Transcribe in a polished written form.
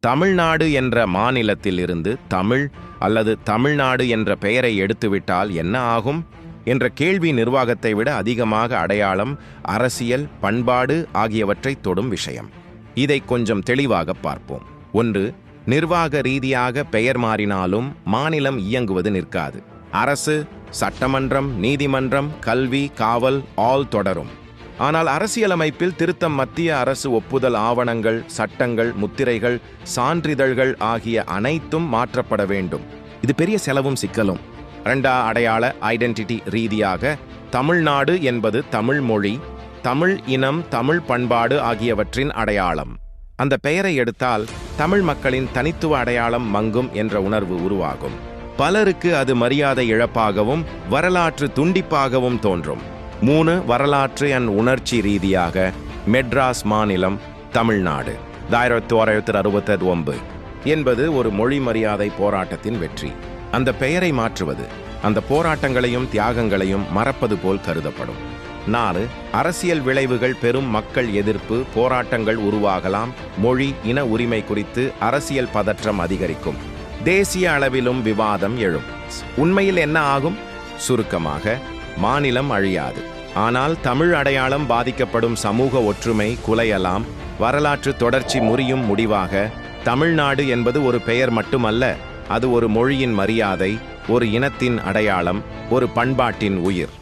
தமிழ்நாடு என்ற மாநிலத்தில் இருந்து தமிழ் அல்லது தமிழ்நாடு என்ற பெயரை எடுத்துவிட்டால் என்ன ஆகும் என்ற கேள்வி நிர்வாகத்தை விட அதிகமாக அடையாளம், அரசியல், பண்பாடு ஆகியவற்றை தொடும் விஷயம். இதை கொஞ்சம் தெளிவாக பார்ப்போம். 1. நிர்வாக ரீதியாக பெயர் மாறினாலும் மாநிலம் இயங்குவது நிற்காது. அரசு, சட்டமன்றம், நீதிமன்றம், கல்வி, காவல் ஆல் தொடரும். ஆனால் அரசியலமைப்பில் திருத்தம் மத்திய அரசு ஒப்புதல், ஆவணங்கள், சட்டங்கள், முத்திரைகள், சான்றிதழ்கள் ஆகிய அனைத்தும் மாற்றப்பட வேண்டும். இது பெரிய செலவும் சிக்கலும். 2. அடையாள ஐடென்டிட்டி ரீதியாக தமிழ்நாடு என்பது தமிழ் மொழி, தமிழ் இனம், தமிழ் பண்பாடு ஆகியவற்றின் அடையாளம். அந்த பெயரை எடுத்தால் தமிழ் மக்களின் தனித்துவ அடையாளம் மங்கும் என்ற உணர்வு உருவாகும். பலருக்கு அது மரியாதை இழப்பாகவும் வரலாற்று துண்டிப்பாகவும் தோன்றும். 3. வரலாற்று உணர்ச்சி ரீதியாக மெட்ராஸ் மாநிலம் தமிழ்நாடு 1969 என்பது ஒரு மொழி மரியாதை போராட்டத்தின் வெற்றி. அந்த பெயரை மாற்றுவது அந்த போராட்டங்களையும் தியாகங்களையும் மறப்பது போல் கருதப்படும். 4. அரசியல் விளைவுகள் பெரும் மக்கள் எதிர்ப்பு போராட்டங்கள் உருவாகலாம். மொழி, இன உரிமை குறித்து அரசியல் பதற்றம் அதிகரிக்கும். தேசிய அளவிலும் விவாதம் எழும். உண்மையில் என்ன ஆகும்? சுருக்கமாக, மாநிலம் அழியாது. ஆனால் தமிழ் அடையாளம் பாதிக்கப்படும். சமூக ஒற்றுமை குலையலாம். வரலாற்று தொடர்ச்சி முறியும். முடிவாக, தமிழ்நாடு என்பது ஒரு பெயர் மட்டுமல்ல, அது ஒரு மொழியின் மரியாதை, ஒரு இனத்தின் அடையாளம், ஒரு பண்பாட்டின் உயிர்.